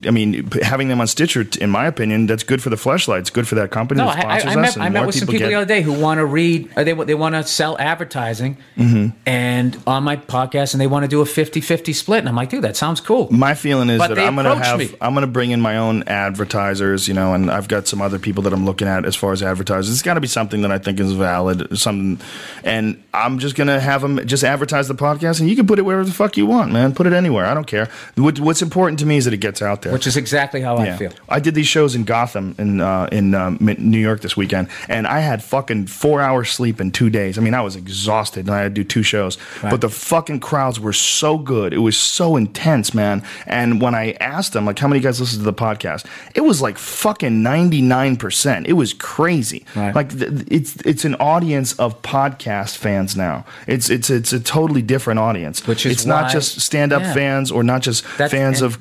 I mean, having them on Stitcher, in my opinion, that's good for the Fleshlight. It's good for that company that sponsors us. I met with some people the other day who want to read, they want to sell advertising and on my podcast, and they want to do a 50-50 split. And I'm like, dude, that sounds cool. My feeling is but that I'm going to bring in my own advertisers, and I've got some other people that I'm looking at as far as advertisers. It's got to be something that I think is valid, and I'm just going to have them just advertise the podcast, and you can put it wherever the fuck you want, man. Put it anywhere. I don't care. What's important to me is that it gets out there. Which is exactly how I feel. I did these shows in Gotham in New York this weekend, and I had fucking 4 hours sleep in 2 days. I mean, I was exhausted, and I had to do 2 shows. Right. But the fucking crowds were so good. It was so intense, man. And when I asked them, like, how many of you guys listen to the podcast? It was like fucking 99%. It was crazy. Right. Like, it's an audience of podcast fans now. It's a totally different audience. Which is it's not just stand-up fans or not just fans of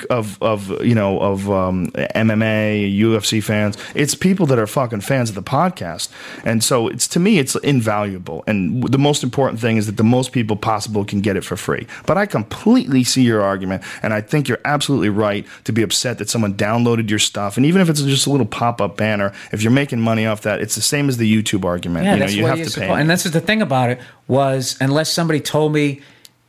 MMA, UFC fans. It's people that are fucking fans of the podcast. And so to me, it's invaluable. And the most important thing is that the most people possible can get it for free. But I completely see your argument, and I think you're absolutely right to be upset that someone downloaded your stuff. And even if it's just a little pop-up banner, if you're making money off that, it's the same as the YouTube argument. Yeah, you have to pay. And this is the thing about it was, unless somebody told me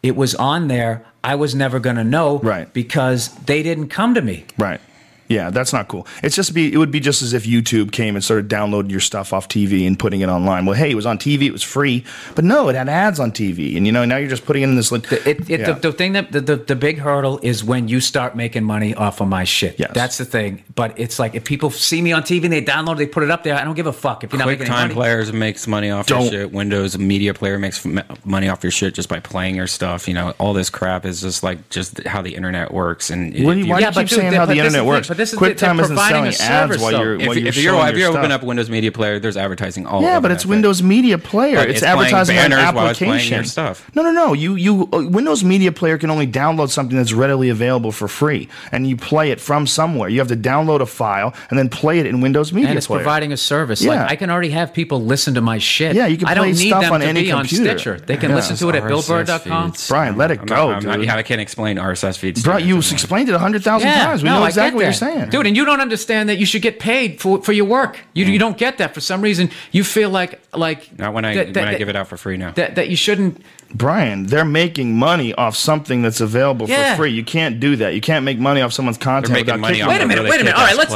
it was on there, I was never going to know, right? Because they didn't come to me, right? Yeah, that's not cool. It would be just as if YouTube came and started downloading your stuff off TV and putting it online. Well, hey, it was on TV, it was free, but no, it had ads on TV, and now you're just putting it in this. The thing that the big hurdle is when you start making money off of my shit. Yes. That's the thing. But it's like if people see me on TV and they download, they put it up there. I don't give a fuck if you're not making money. QuickTime Players makes money off your shit. Windows Media Player makes money off your shit just by playing your stuff. All this crap is just how the internet works. And why do you keep saying how the internet works? But this is QuickTime isn't selling ads while you're if you open up Windows Media Player, there's advertising all over. Yeah, but it's Windows Media Player. It's advertising on application. Stuff. No. You Windows Media Player can only download something that's readily available for free, and you play it from somewhere. You have to download a file and then play it in Windows Media Player. And it's providing a service. Yeah. Like I can already have people listen to my shit. Yeah, you can play stuff on any computer. On Stitcher. They can listen to it at BillBurr.com. Brian, let it go, dude. I can't explain RSS feeds. Bro, you explained it 100,000 times. We know exactly what you're saying, dude. And you don't understand that you should get paid for your work. You don't get that for some reason. You feel like not when I give it out for free now. That you shouldn't. Brian, they're making money off something that's available for free. You can't do that. You can't make money off someone's content. They're making money off. Wait a minute. All right, let's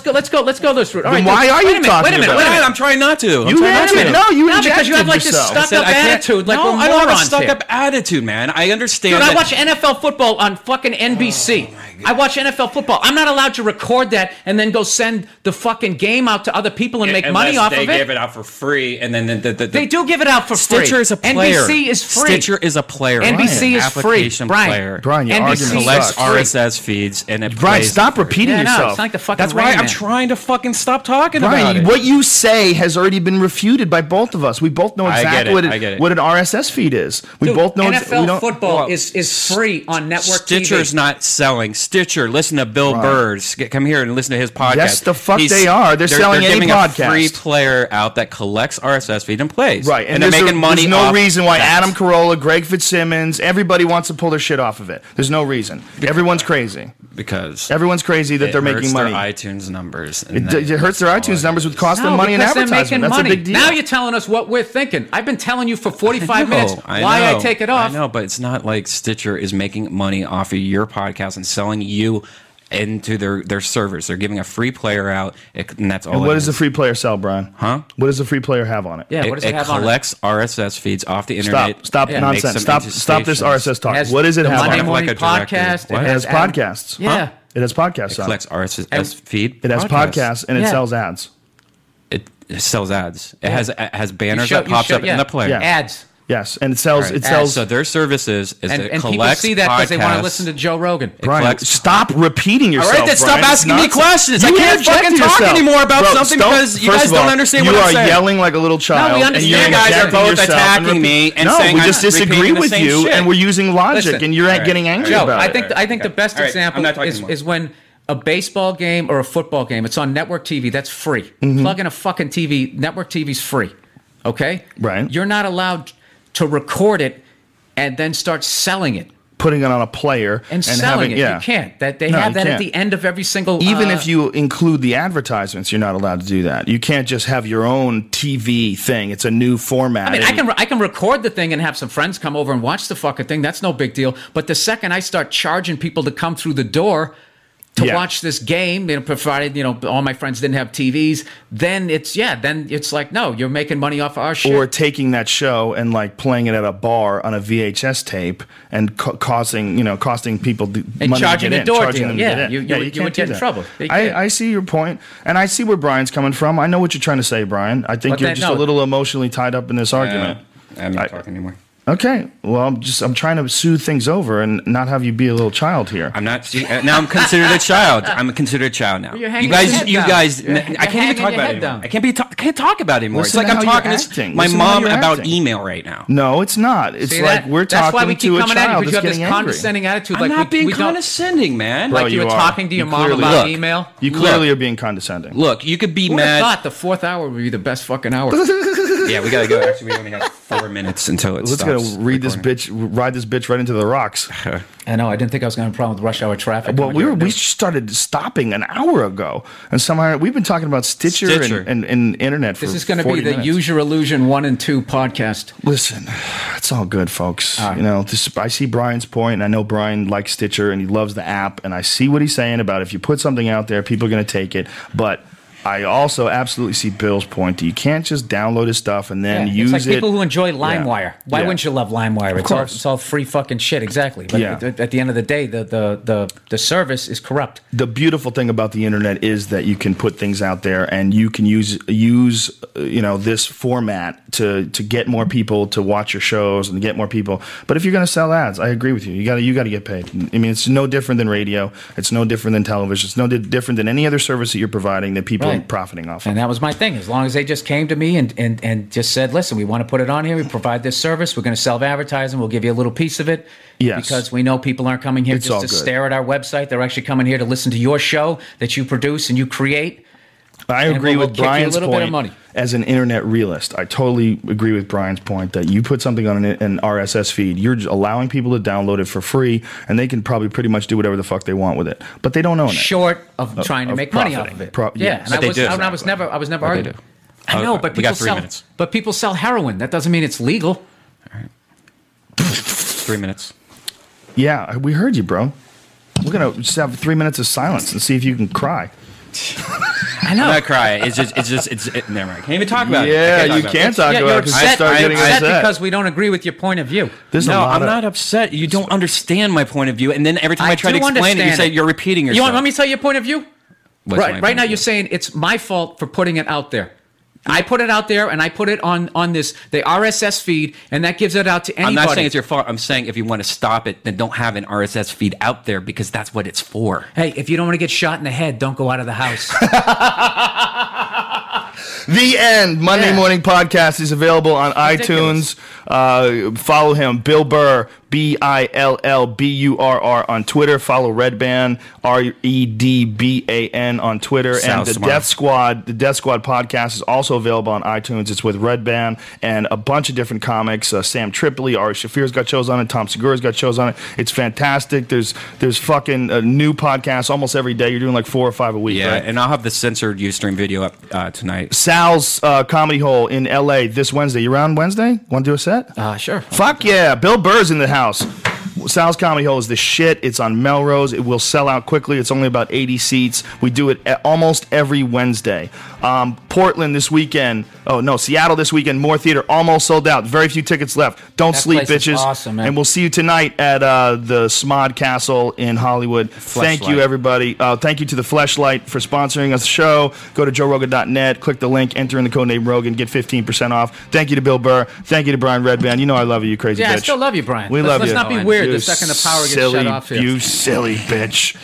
go. Let's go this route. All right, why are you talking about it? I'm trying not to. You because you have like this stuck-up attitude. Like no, I don't have a stuck-up attitude, man. I understand. Dude, I watch NFL football on fucking NBC. I watch NFL football. I'm not allowed to record that and then go send the fucking game out to other people and make money off of it. They give it out for free, and then they do give it out for free. Stitcher is a player. NBC is free. Stitcher is a player. NBC is free. Brian, your NBC collects RSS feeds and it Brian, stop repeating yourself. It's like the fucking That's why I'm trying to fucking stop talking about it. What you say has already been refuted by both of us. We both know exactly what an RSS feed is. We both know NFL football is free on network TV. Stitcher's not selling. Stitcher, listen to Bill Burr. Come here and listen to his podcast. Yes, the fuck they are. They're selling any podcast. They're giving a free player out that collects RSS feed and plays. Right, and they're making money. There's no reason why Adam Carolla, Greg Fitzsimmons, everybody wants to pull their shit off of it. There's no reason. Everyone's crazy. Because everyone's crazy that they're making money. It hurts their iTunes numbers. It hurts their iTunes numbers with cost them money in advertising. That's a big deal. Now you're telling us what we're thinking. I've been telling you for 45 minutes why I take it off. I know, but it's not like Stitcher is making money off of your podcast and selling you into their servers. They're giving a free player out, and that's all. And what does the free player sell, Brian? Huh? What does the free player have on it? Yeah, what does it have on it? It collects RSS feeds off the internet. Stop nonsense. Stop this RSS talk. What does it have on it? Monday Morning Podcast. It has podcasts. Yeah. It has podcasts. It collects RSS feed. It has podcasts, and it sells ads. It sells ads. It has banners that pops up in the player. Ads. Yes, and it sells. It sells. So their services is and it collects people see that because they want to podcasts. listen to Joe Rogan. Brian, stop repeating yourself. All right, then stop asking me questions. You I can't fucking talk anymore about something because you guys don't understand what I'm saying. You are yelling like a little child. No, we understand. You guys are both attacking me and saying we just disagree with you, and we're using logic, and you're getting angry about it. I think the best example is when a baseball game or a football game, it's on network TV. That's free. Plug in a fucking TV. Network TV's free. Okay? Right. You're not allowed to record it and then start selling it. putting it on a player and selling having, it. You can't. That they No, have you that at can't. the end of every single. Even if you include the advertisements, you're not allowed to do that. You can't just have your own TV thing. It's a new format. I mean, I can record the thing and have some friends come over and watch the fucking thing. That's no big deal. But the second I start charging people to come through the door to watch this game, provided all my friends didn't have TVs, then it's like, no, you're making money off our shit. Or taking that show and like playing it at a bar on a VHS tape and costing people and money charging to a get in, door charging deal. them to Yeah, get in. you can't would do get in that. trouble. I see your point, and I see where Brian's coming from. I know what you're trying to say, Brian. I think you're just a little emotionally tied up in this argument. I'm not talking anymore. Okay, well, I'm trying to soothe things over and not have you be a little child here. I'm not. Now I'm considered a child. I'm considered a child now. You're You guys. You're I can't even talk about it anymore. I can't talk about it anymore. Listen It's like to I'm how talking you're to acting. my Listen to how mom you're about acting. email right now. No, it's not. It's See like that? we're That's why talking we keep to a coming at you, child because that's you have this getting angry. condescending attitude. I'm like not being we don't, condescending, man. Bro, like you were you are. talking to your You mom clearly about are. email. You clearly are being condescending. Look, you could be Who would have mad. thought the fourth hour would be the best fucking hour? Yeah, we gotta go. Actually, we only have 4 minutes until it Let's stops. go ride this bitch right into the rocks. I know. I didn't think I was going to have a problem with rush hour traffic. Well, we started stopping an hour ago, and somehow we've been talking about Stitcher. And internet for This is going to 40 be the minutes. Use Your Illusion 1 and 2 podcast. Listen, it's all good, folks. All right. I see Brian's point, and I know Brian likes Stitcher, and he loves the app, and I see what he's saying about if you put something out there, people are going to take it. But I also absolutely see Bill's point that you can't just download his stuff and then use it's like people who enjoy LimeWire. Yeah. Why Yeah. wouldn't you love LimeWire? course. It's all free fucking shit. Exactly. But at the end of the day, the service is corrupt. The beautiful thing about the internet is that you can put things out there, and you can use this format to get more people to watch your shows and get more people. But if you're going to sell ads, I agree with you. You got to get paid. I mean, it's no different than radio. It's no different than television. It's no different than any other service that you're providing that people are profiting off of. And that was my thing. As long as they just came to me and just said, listen, we want to put it on here. We provide this service. We're going to self-advertising. We'll give you a little piece of it. Yes. Because we know people aren't coming here It's all just to good. stare at our website. They're actually coming here to listen to your show that you produce and you create. I And agree we'll with kick you a Brian's little bit of point money. as an internet realist. I totally agree with Brian's point that you put something on an RSS feed, you're just allowing people to download it for free, and they can probably pretty much do whatever the fuck they want with it. But they don't own it. Short of trying to make money off profiting. of it. Yes. And But they do. I was never But they arguing. do. I know, but We got people 3 sell. minutes. But people sell heroin. That doesn't mean it's legal. 3 minutes. Yeah, we heard you, bro. We're going to just have 3 minutes of silence and see if you can cry. I know. I'm not crying. It's never mind. Can't even talk about it. Yeah, you about can't talk Yeah, about you're it because you upset, start getting upset upset. because we don't agree with your point of view. There's a No, lot I'm of- not upset. You don't understand my point of view, and then every time I I try to do explain it, you understand say it. you're repeating You yourself. want me to tell you your point of view? What's my Right point now, of you're view? saying it's my fault for putting it out there. I put it out there, and I put it on the RSS feed, and that gives it out to anybody. I'm not saying it's your fault. I'm saying if you want to stop it, then don't have an RSS feed out there because that's what it's for. Hey, if you don't want to get shot in the head, don't go out of the house. The End Monday Yeah. Morning Podcast is available on Ridiculous. iTunes. Follow him, Bill Burr, BILLBURR on Twitter. Follow Redban, REDBAN on Twitter. And Sounds the smart. Death Squad podcast is also available on iTunes. It's with Redban and a bunch of different comics. Sam Tripoli, Ari Shafir's got shows on it. Tom Segura's got shows on it. It's fantastic. There's fucking new podcasts almost every day. You're doing like 4 or 5 a week, Yeah, right? and I'll have the censored Ustream video up tonight. Sal's Comedy Hole in LA this Wednesday. You around Wednesday? Want to do a set? Sure. Fuck yeah. Bill Burr's in the house. Sal's Comedy Hole is the shit. It's on Melrose. It will sell out quickly. It's only about 80 seats. We do it almost every Wednesday. Portland this weekend. Oh, no. Seattle this weekend. More theater. Almost sold out. Very few tickets left. Don't That sleep, place is bitches. awesome, man. And we'll see you tonight at the Smod Castle in Hollywood. Thank you, Fleshlight. everybody. Thank you to the Fleshlight for sponsoring us the show. Go to joerogan.net. Click the link. Enter in the code name Rogan. Get 15% off. Thank you to Bill Burr. Thank you to Brian Redband. You know I love you crazy Yeah, bitch. I still love you, Brian. We love let's you. not be weird You the second the power gets silly, shut off here. You silly bitch.